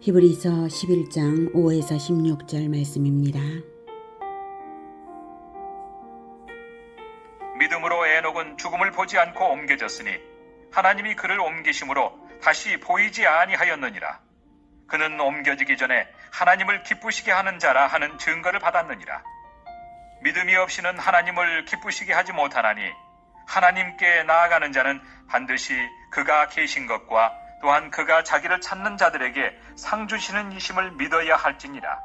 히브리서 11장 5에서 16절 말씀입니다. 믿음으로 에녹은 죽음을 보지 않고 옮겨졌으니 하나님이 그를 옮기심으로 다시 보이지 아니하였느니라. 그는 옮겨지기 전에 하나님을 기쁘시게 하는 자라 하는 증거를 받았느니라. 믿음이 없이는 하나님을 기쁘시게 하지 못하나니 하나님께 나아가는 자는 반드시 그가 계신 것과 또한 그가 자기를 찾는 자들에게 상 주시는 이심을 믿어야 할지니라.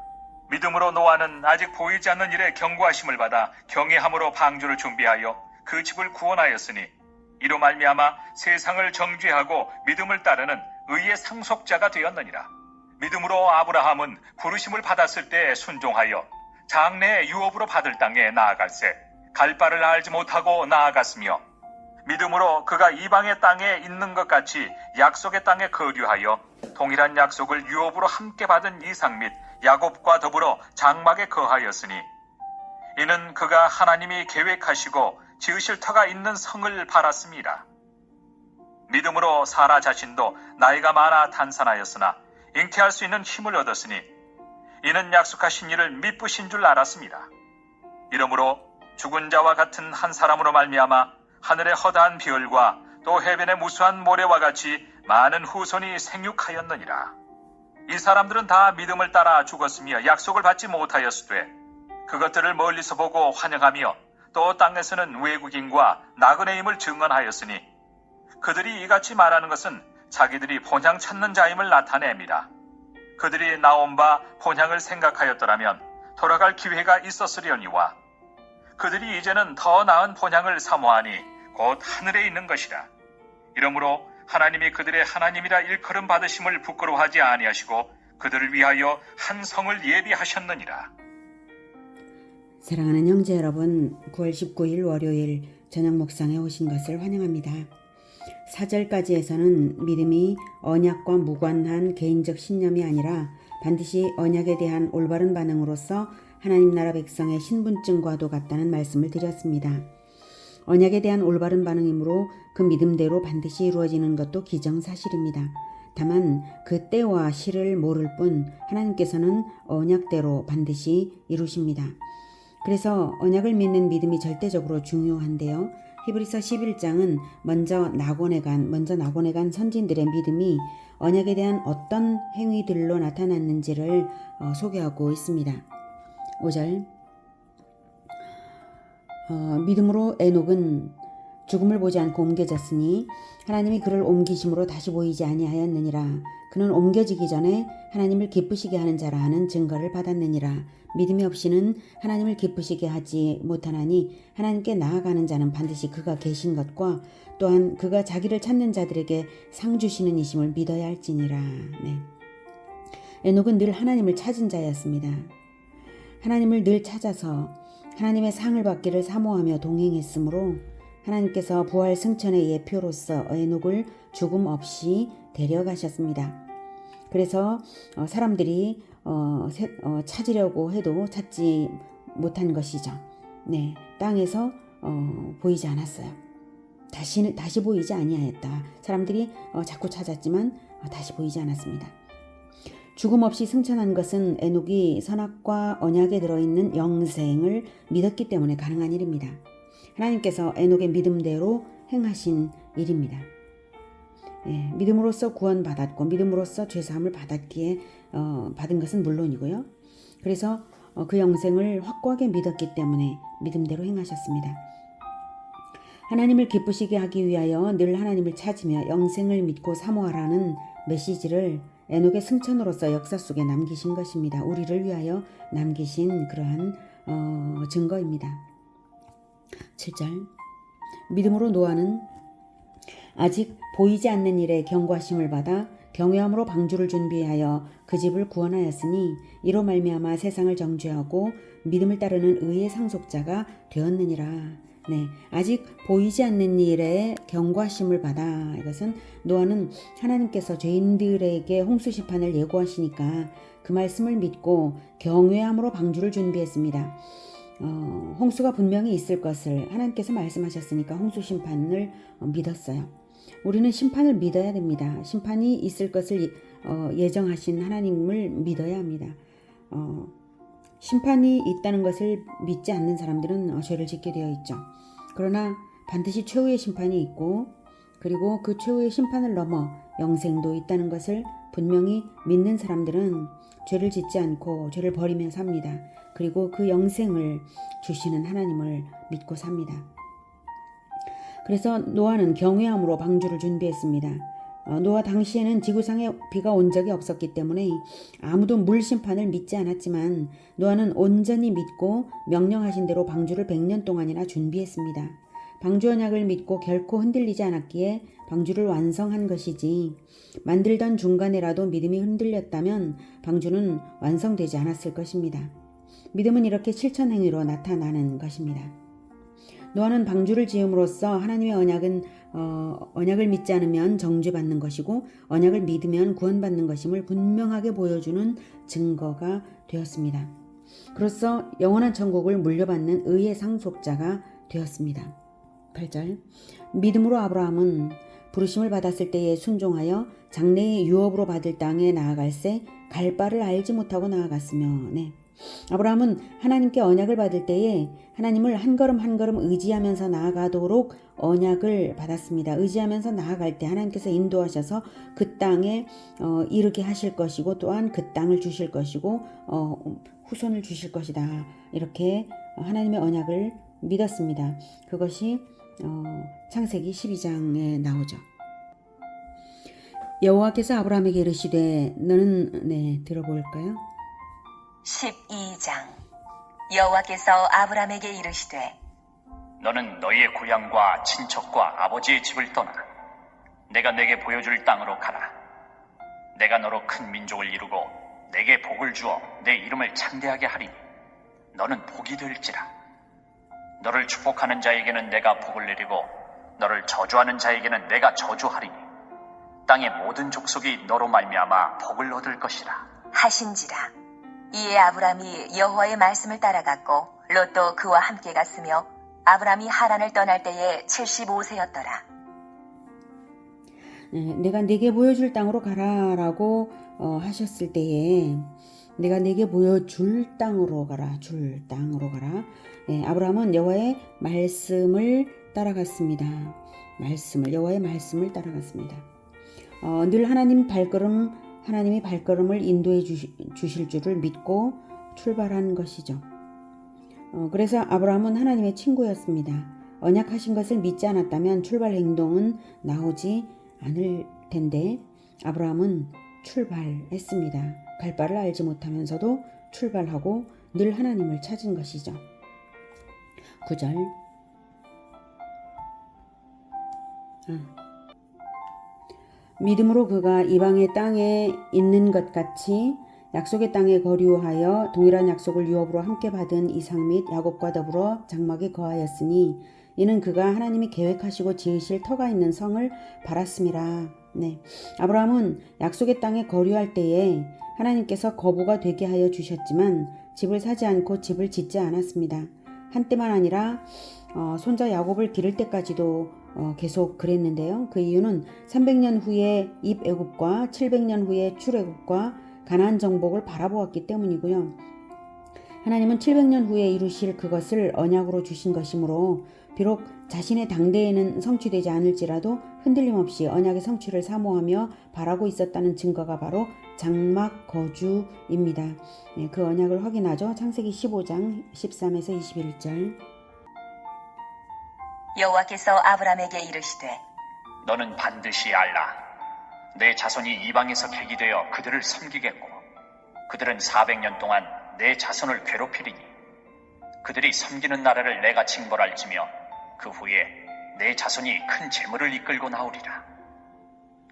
믿음으로 노아는 아직 보이지 않는 일에 경고하심을 받아 경외함으로 방주를 준비하여 그 집을 구원하였으니 이로 말미암아 세상을 정죄하고 믿음을 따르는 의의 상속자가 되었느니라. 믿음으로 아브라함은 부르심을 받았을 때 순종하여 장래의 유업으로 받을 땅에 나아갈새 갈 바를 알지 못하고 나아갔으며 믿음으로 그가 이방의 땅에 있는 것 같이 약속의 땅에 거류하여 동일한 약속을 유업으로 함께 받은 이삭 및 야곱과 더불어 장막에 거하였으니 이는 그가 하나님이 계획하시고 지으실 터가 있는 성을 바랐습니다. 믿음으로 사라 자신도 나이가 많아 탄산하였으나 잉태할 수 있는 힘을 얻었으니 이는 약속하신 이를 미쁘신 줄 알았습니다. 이러므로 죽은 자와 같은 한 사람으로 말미암아 하늘의 허다한 별과 또 해변의 무수한 모래와 같이 많은 후손이 생육하였느니라. 이 사람들은 다 믿음을 따라 죽었으며 약속을 받지 못하였으되 그것들을 멀리서 보고 환영하며 또 땅에서는 외국인과 나그네임을 증언하였으니 그들이 이같이 말하는 것은 자기들이 본향 찾는 자임을 나타냅니다. 그들이 나온 바 본향을 생각하였더라면 돌아갈 기회가 있었으려니와 그들이 이제는 더 나은 본향을 사모하니 곧 하늘에 있는 것이라. 이러므로 하나님이 그들의 하나님이라 일컬음 받으심을 부끄러워하지 아니하시고 그들을 위하여 한 성을 예비하셨느니라. 사랑하는 형제 여러분, 9월 19일 월요일 저녁 묵상에 오신 것을 환영합니다. 4절까지에서는 믿음이 언약과 무관한 개인적 신념이 아니라 반드시 언약에 대한 올바른 반응으로서 하나님 나라 백성의 신분증과도 같다는 말씀을 드렸습니다. 언약에 대한 올바른 반응이므로 그 믿음대로 반드시 이루어지는 것도 기정사실입니다. 다만 그 때와 실을 모를 뿐 하나님께서는 언약대로 반드시 이루십니다. 그래서 언약을 믿는 믿음이 절대적으로 중요한데요. 히브리서 11장은 먼저 낙원에 간 선진들의 믿음이 언약에 대한 어떤 행위들로 나타났는지를 소개하고 있습니다. 5절 믿음으로 에녹은 죽음을 보지 않고 옮겨졌으니 하나님이 그를 옮기심으로 다시 보이지 아니하였느니라. 그는 옮겨지기 전에 하나님을 기쁘시게 하는 자라 하는 증거를 받았느니라. 믿음이 없이는 하나님을 기쁘시게 하지 못하나니 하나님께 나아가는 자는 반드시 그가 계신 것과 또한 그가 자기를 찾는 자들에게 상 주시는 이심을 믿어야 할지니라. 에녹은 늘 하나님을 찾은 자였습니다. 하나님을 늘 찾아서 하나님의 상을 받기를 사모하며 동행했으므로 하나님께서 부활 승천의 예표로서 에녹을 죽음 없이 데려가셨습니다. 그래서 사람들이 찾으려고 해도 찾지 못한 것이죠. 땅에서 보이지 않았어요. 다시 보이지 아니하였다. 사람들이 자꾸 찾았지만 다시 보이지 않았습니다. 죽음 없이 승천한 것은 에녹이 선악과 언약에 들어있는 영생을 믿었기 때문에 가능한 일입니다. 하나님께서 에녹의 믿음대로 행하신 일입니다. 믿음으로써 구원받았고 믿음으로써 죄사함을 받은 것은 물론이고요. 그래서 그 영생을 확고하게 믿었기 때문에 믿음대로 행하셨습니다. 하나님을 기쁘시게 하기 위하여 늘 하나님을 찾으며 영생을 믿고 사모하라는 메시지를 에녹의 승천으로서 역사 속에 남기신 것입니다. 우리를 위하여 남기신 그러한 증거입니다. 7절 믿음으로 노아는 아직 보이지 않는 일에 경고하심을 받아 경외함으로 방주를 준비하여 그 집을 구원하였으니 이로 말미암아 세상을 정죄하고 믿음을 따르는 의의 상속자가 되었느니라. 아직 보이지 않는 일에 경고하심을 받아. 이것은 노아는 하나님께서 죄인들에게 홍수 심판을 예고하시니까 그 말씀을 믿고 경외함으로 방주를 준비했습니다. 홍수가 분명히 있을 것을 하나님께서 말씀하셨으니까 홍수 심판을 믿었어요. 우리는 심판을 믿어야 됩니다. 심판이 있을 것을 예정하신 하나님을 믿어야 합니다. 심판이 있다는 것을 믿지 않는 사람들은 죄를 짓게 되어 있죠. 그러나 반드시 최후의 심판이 있고, 그리고 그 최후의 심판을 넘어 영생도 있다는 것을 분명히 믿는 사람들은 죄를 짓지 않고 죄를 버리며 삽니다. 그리고 그 영생을 주시는 하나님을 믿고 삽니다. 그래서 노아는 경외함으로 방주를 준비했습니다. 노아 당시에는 지구상에 비가 온 적이 없었기 때문에 아무도 물 심판을 믿지 않았지만 노아는 온전히 믿고 명령하신 대로 방주를 100년 동안이나 준비했습니다. 방주 언약을 믿고 결코 흔들리지 않았기에 방주를 완성한 것이지, 만들던 중간에라도 믿음이 흔들렸다면 방주는 완성되지 않았을 것입니다. 믿음은 이렇게 실천 행위로 나타나는 것입니다. 노아는 방주를 지음으로써 하나님의 언약을 믿지 않으면 정죄받는 것이고 언약을 믿으면 구원받는 것임을 분명하게 보여주는 증거가 되었습니다. 그로써 영원한 천국을 물려받는 의의 상속자가 되었습니다. 8절. 믿음으로 아브라함은 부르심을 받았을 때에 순종하여 장래의 유업으로 받을 땅에 나아갈새 갈 바를 알지 못하고 나아갔으며. 아브라함은 하나님께 언약을 받을 때에 하나님을 한 걸음 한 걸음 의지하면서 나아가도록 언약을 받았습니다. 의지하면서 나아갈 때 하나님께서 인도하셔서 그 땅에 이르게 하실 것이고, 또한 그 땅을 주실 것이고 후손을 주실 것이다. 이렇게 하나님의 언약을 믿었습니다. 그것이 창세기 12장에 나오죠. 여호와께서 아브라함에게 이르시되, 너는 들어볼까요? 12장. 여호와께서 아브라함에게 이르시되, 너는 너희의 고향과 친척과 아버지의 집을 떠나 내가 내게 보여줄 땅으로 가라. 내가 너로 큰 민족을 이루고 내게 복을 주어 내 이름을 창대하게 하리니 너는 복이 될지라. 너를 축복하는 자에게는 내가 복을 내리고 너를 저주하는 자에게는 내가 저주하리니 땅의 모든 족속이 너로 말미암아 복을 얻을 것이라 하신지라. 이에 아브라함이 여호와의 말씀을 따라갔고 롯도 그와 함께 갔으며 아브라함이 하란을 떠날 때에 75세였더라. 내가 내게 보여줄 땅으로 가라라고 하셨을 때에, 내가 내게 보여줄 땅으로 가라, 줄 땅으로 가라. 아브라함은 여호와의 말씀을 따라갔습니다. 여호와의 말씀을 따라갔습니다. 늘 하나님이 발걸음을 인도해 주실 줄을 믿고 출발한 것이죠. 그래서 아브라함은 하나님의 친구였습니다. 언약하신 것을 믿지 않았다면 출발 행동은 나오지 않을 텐데 아브라함은 출발했습니다. 갈 바를 알지 못하면서도 출발하고 늘 하나님을 찾은 것이죠. 9절. 믿음으로 그가 이방의 땅에 있는 것 같이 약속의 땅에 거류하여 동일한 약속을 유업으로 함께 받은 이삭 및 야곱과 더불어 장막에 거하였으니 이는 그가 하나님이 계획하시고 지으실 터가 있는 성을 바랐음이라. 아브라함은 약속의 땅에 거류할 때에 하나님께서 거부가 되게 하여 주셨지만 집을 사지 않고 집을 짓지 않았습니다. 한때만 아니라 손자 야곱을 기를 때까지도 계속 그랬는데요. 그 이유는 300년 후에 입애굽과 700년 후에 출애굽과 가나안 정복을 바라보았기 때문이고요. 하나님은 700년 후에 이루실 그것을 언약으로 주신 것이므로 비록 자신의 당대에는 성취되지 않을지라도 흔들림 없이 언약의 성취를 사모하며 바라고 있었다는 증거가 바로 장막 거주입니다. 그 언약을 확인하죠. 창세기 15장 13에서 21절. 여호와께서 아브라함에게 이르시되, 너는 반드시 알라. 내 자손이 이방에서 객이 되어 그들을 섬기겠고 그들은 400년 동안 내 자손을 괴롭히리니 그들이 섬기는 나라를 내가 징벌할지며 그 후에 내 자손이 큰 재물을 이끌고 나오리라.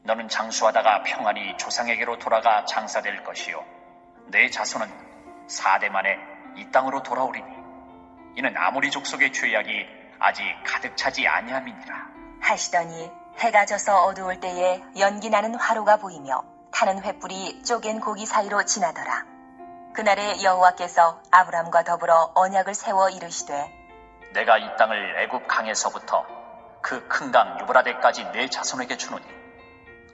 너는 장수하다가 평안히 조상에게로 돌아가 장사될 것이요 내 자손은 4대 만에 이 땅으로 돌아오리니 이는 아모리 족속의 죄악이 아직 가득 차지 아니함이니라 하시더니 해가 져서 어두울 때에 연기 나는 화로가 보이며 타는 횃불이 쪼갠 고기 사이로 지나더라. 그날에 여호와께서 아브람과 더불어 언약을 세워 이르시되, 내가 이 땅을 애굽 강에서부터 그 큰 강 유브라데까지 내 자손에게 주노니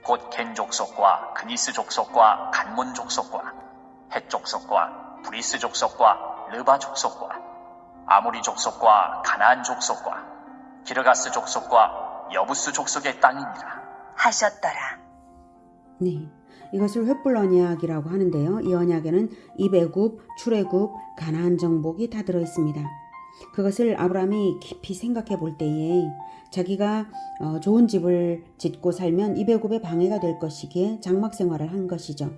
곧 겐 족속과 그니스 족속과 간몬 족속과 헷 족속과 브리스 족속과 르바 족속과 아모리 족속과 가나안 족속과 기르가스 족속과 여부스 족속의 땅이니라 하셨더라. 네, 이것을 횃불 언약이라고 하는데요. 이 언약에는 입애굽, 출애굽, 가나안 정복이 다 들어 있습니다. 그것을 아브라함이 깊이 생각해 볼 때에 자기가 좋은 집을 짓고 살면 입애굽에 방해가 될 것이기에 장막 생활을 한 것이죠.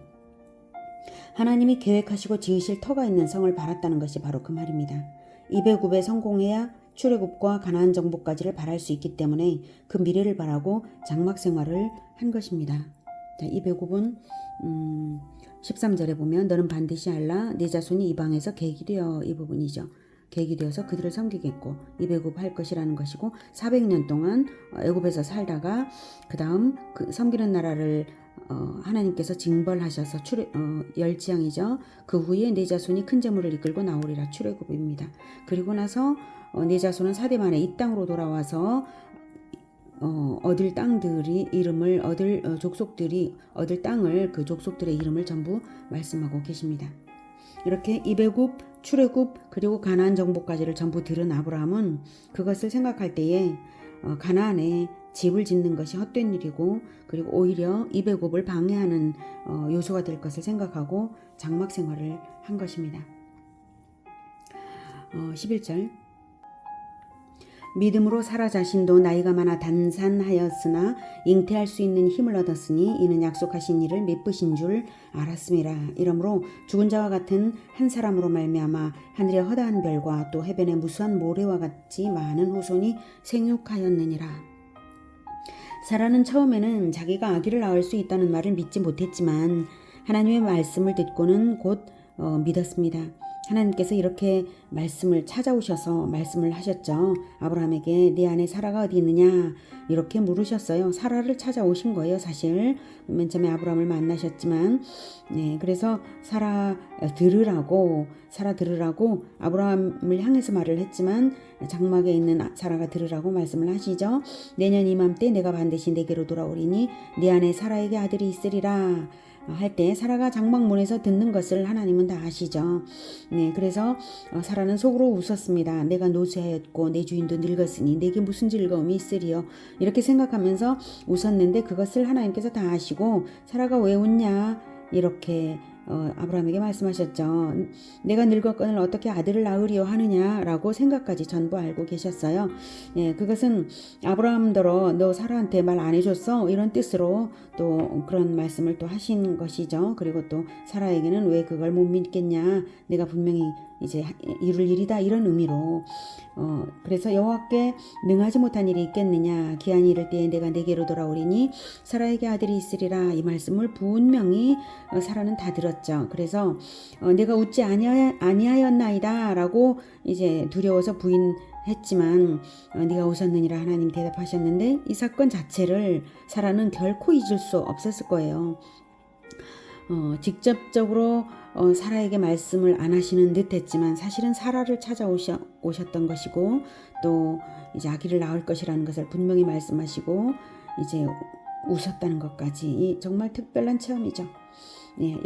하나님이 계획하시고 지으실 터가 있는 성을 바랐다는 것이 바로 그 말입니다. 입애굽에 성공해야 출애굽과 가나안 정복까지를 바랄 수 있기 때문에 그 미래를 바라고 장막 생활을 한 것입니다. 자, 입애굽은 13절에 보면 너는 반드시 알라 네 자손이 이방에서 계기 되어 이 부분이죠. 계기 되어서 그들을 섬기겠고 입애굽 할 것이라는 것이고 400년 동안 애굽에서 살다가 그 다음 그 섬기는 나라를 하나님께서 징벌하셔서 열지향이죠. 그 후에 네 자손이 큰 재물을 이끌고 나오리라 출애굽입니다. 그리고 나서 네 자손은 4대 만에 이 땅으로 돌아와서 얻을 땅들이 이름을 족속들이 얻을 땅을 그 족속들의 이름을 전부 말씀하고 계십니다. 이렇게 입애굽, 출애굽 그리고 가나안 정복까지를 전부 들은 아브라함은 그것을 생각할 때에 가나안에 집을 짓는 것이 헛된 일이고 그리고 오히려 입애굽을 방해하는 요소가 될 것을 생각하고 장막 생활을 한 것입니다. 11절 믿음으로 사라 자신도 나이가 많아 단산하였으나 잉태할 수 있는 힘을 얻었으니 이는 약속하신 일을 미쁘신 줄 알았음이라. 이러므로 죽은 자와 같은 한 사람으로 말미암아 하늘의 허다한 별과 또 해변의 무수한 모래와 같이 많은 후손이 생육하였느니라. 사라는 처음에는 자기가 아기를 낳을 수 있다는 말을 믿지 못했지만 하나님의 말씀을 듣고는 곧 믿었습니다. 하나님께서 이렇게 말씀을 찾아오셔서 말씀을 하셨죠. 아브라함에게 네 아내 사라가 어디 있느냐 이렇게 물으셨어요. 사라를 찾아오신 거예요. 사실 맨 처음에 아브라함을 만나셨지만 그래서 사라 들으라고 아브라함을 향해서 말을 했지만 장막에 있는 사라가 들으라고 말씀을 하시죠. 내년 이맘때 내가 반드시 내게로 돌아오리니 네 아내 사라에게 아들이 있으리라 할 때 사라가 장막문에서 듣는 것을 하나님은 다 아시죠. 그래서 사라는 속으로 웃었습니다. 내가 노쇠하였고 내 주인도 늙었으니 내게 무슨 즐거움이 있으리요. 이렇게 생각하면서 웃었는데 그것을 하나님께서 다 아시고 사라가 왜 웃냐 이렇게 아브라함에게 말씀하셨죠. 내가 늙었거늘 어떻게 아들을 낳으리요 하느냐라고 생각까지 전부 알고 계셨어요. 그것은 아브라함더러 너 사라한테 말 안 해줬어 이런 뜻으로 또 그런 말씀을 또 하신 것이죠. 그리고 또 사라에게는 왜 그걸 못 믿겠냐 내가 분명히 이제 이룰 일이다 이런 의미로 그래서 여호와께 능하지 못한 일이 있겠느냐 기한이 이를 때에 내가 내게로 돌아오리니 사라에게 아들이 있으리라 이 말씀을 분명히 사라는 다 들었죠. 그래서 내가 웃지 아니하였나이다 라고 이제 두려워서 부인했지만 네가 웃었느니라 하나님 대답하셨는데 이 사건 자체를 사라는 결코 잊을 수 없었을 거예요. 직접적으로 사라에게 말씀을 안 하시는 듯 했지만 사실은 사라를 찾아오셨던 것이고 또 이제 아기를 낳을 것이라는 것을 분명히 말씀하시고 이제 웃었다는 것까지 정말 특별한 체험이죠.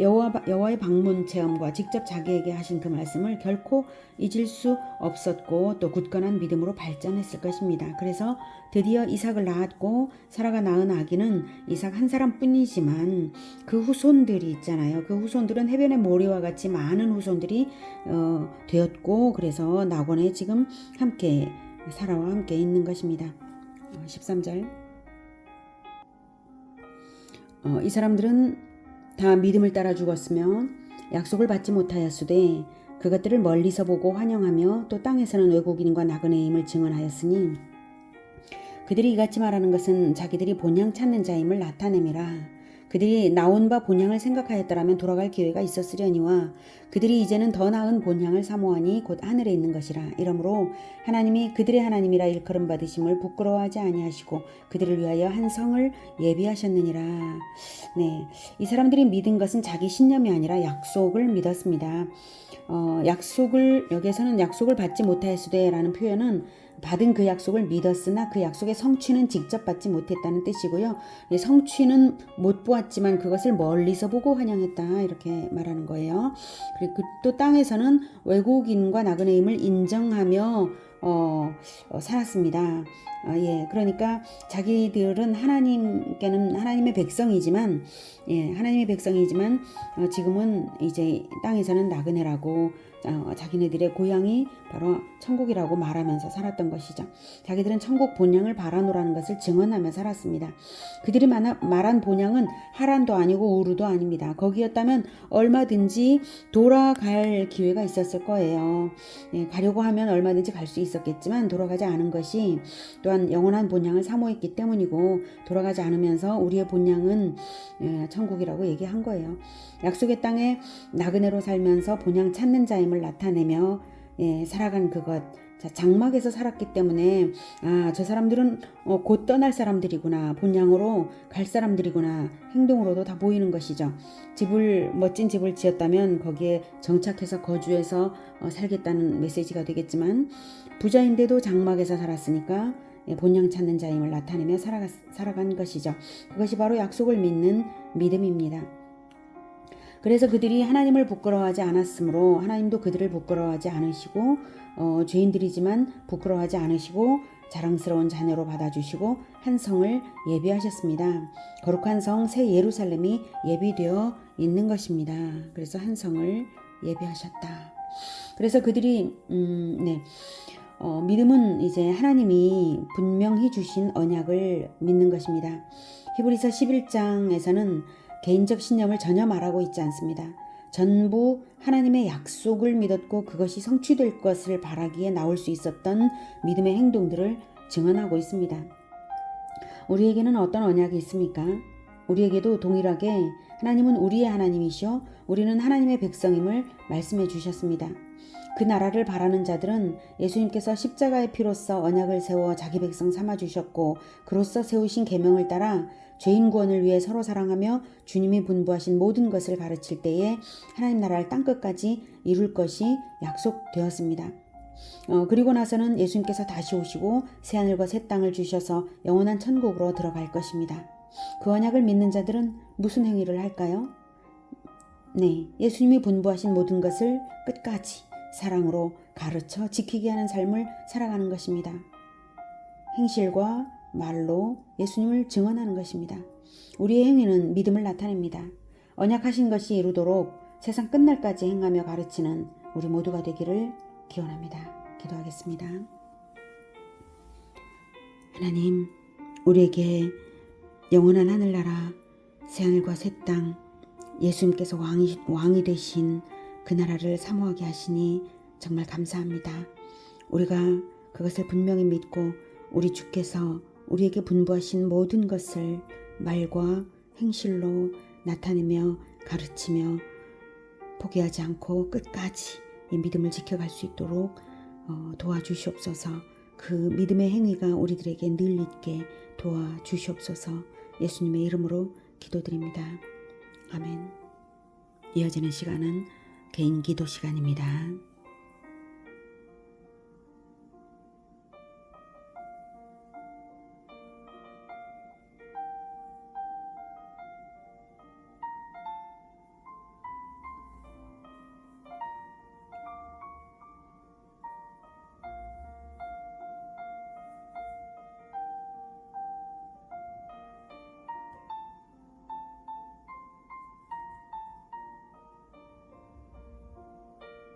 여호와의 방문 체험과 직접 자기에게 하신 그 말씀을 결코 잊을 수 없었고 또 굳건한 믿음으로 발전했을 것입니다. 그래서 드디어 이삭을 낳았고 사라가 낳은 아기는 이삭 한 사람뿐이지만 그 후손들이 있잖아요. 그 후손들은 해변의 모래와 같이 많은 후손들이 되었고 그래서 낙원에 지금 함께 사라와 함께 있는 것입니다. 13절 이 사람들은 다 믿음을 따라 죽었으며 약속을 받지 못하였으되 그것들을 멀리서 보고 환영하며 또 땅에서는 외국인과 나그네임을 증언하였으니 그들이 이같이 말하는 것은 자기들이 본향 찾는 자임을 나타냄이라. 그들이 나온 바 본향을 생각하였더라면 돌아갈 기회가 있었으려니와 그들이 이제는 더 나은 본향을 사모하니 곧 하늘에 있는 것이라. 이러므로 하나님이 그들의 하나님이라 일컬음 받으심을 부끄러워하지 아니하시고 그들을 위하여 한 성을 예비하셨느니라. 이 사람들이 믿은 것은 자기 신념이 아니라 약속을 믿었습니다. 여기에서는 약속을 받지 못하였으되 라는 표현은 받은 그 약속을 믿었으나 그 약속의 성취는 직접 받지 못했다는 뜻이고요. 성취는 못 보았지만 그것을 멀리서 보고 환영했다 이렇게 말하는 거예요. 그리고 또 땅에서는 외국인과 나그네임을 인정하며 살았습니다. 예, 그러니까 자기들은 하나님께는 하나님의 백성이지만, 하나님의 백성이지만 지금은 이제 땅에서는 나그네라고 자기네들의 고향이 바로 천국이라고 말하면서 살았던 것이죠. 자기들은 천국 본향을 바라노라는 것을 증언하며 살았습니다. 그들이 말한 본향은 하란도 아니고 우르도 아닙니다. 거기였다면 얼마든지 돌아갈 기회가 있었을 거예요. 가려고 하면 얼마든지 갈 수 있었겠지만 돌아가지 않은 것이 또한 영원한 본향을 사모했기 때문이고, 돌아가지 않으면서 우리의 본향은 천국이라고 얘기한 거예요. 약속의 땅에 나그네로 살면서 본향 찾는 자임을 나타내며 살아간 그것, 장막에서 살았기 때문에 저 사람들은 곧 떠날 사람들이구나, 본향으로 갈 사람들이구나, 행동으로도 다 보이는 것이죠. 멋진 집을 지었다면 거기에 정착해서 거주해서 살겠다는 메시지가 되겠지만, 부자인데도 장막에서 살았으니까 본향 찾는 자임을 나타내며 살아간 것이죠. 그것이 바로 약속을 믿는 믿음입니다. 그래서 그들이 하나님을 부끄러워하지 않았으므로 하나님도 그들을 부끄러워하지 않으시고 죄인들이지만 부끄러워하지 않으시고 자랑스러운 자녀로 받아주시고 한 성을 예비하셨습니다. 거룩한 성 새 예루살렘이 예비되어 있는 것입니다. 그래서 한 성을 예비하셨다. 그래서 그들이 믿음은 이제 하나님이 분명히 주신 언약을 믿는 것입니다. 히브리서 11장에서는 개인적 신념을 전혀 말하고 있지 않습니다. 전부 하나님의 약속을 믿었고 그것이 성취될 것을 바라기에 나올 수 있었던 믿음의 행동들을 증언하고 있습니다. 우리에게는 어떤 언약이 있습니까? 우리에게도 동일하게 하나님은 우리의 하나님이시오, 우리는 하나님의 백성임을 말씀해 주셨습니다. 그 나라를 바라는 자들은 예수님께서 십자가의 피로써 언약을 세워 자기 백성 삼아 주셨고, 그로써 세우신 계명을 따라 죄인 구원을 위해 서로 사랑하며 주님이 분부하신 모든 것을 가르칠 때에 하나님 나라를 땅끝까지 이룰 것이 약속되었습니다. 그리고 나서는 예수님께서 다시 오시고 새하늘과 새 땅을 주셔서 영원한 천국으로 들어갈 것입니다. 그 언약을 믿는 자들은 무슨 행위를 할까요? 예수님이 분부하신 모든 것을 끝까지 사랑으로 가르쳐 지키게 하는 삶을 살아가는 것입니다. 행실과 말로 예수님을 증언하는 것입니다. 우리의 행위는 믿음을 나타냅니다. 언약하신 것이 이루도록 세상 끝날까지 행하며 가르치는 우리 모두가 되기를 기원합니다. 기도하겠습니다. 하나님, 우리에게 영원한 하늘나라, 새하늘과 새 땅, 예수님께서 왕이 되신 그 나라를 사모하게 하시니 정말 감사합니다. 우리가 그것을 분명히 믿고 우리 주께서 우리에게 분부하신 모든 것을 말과 행실로 나타내며 가르치며 포기하지 않고 끝까지 이 믿음을 지켜갈 수 있도록 도와주시옵소서. 그 믿음의 행위가 우리들에게 늘 있게 도와주시옵소서. 예수님의 이름으로 기도드립니다. 아멘. 이어지는 시간은 개인 기도 시간입니다.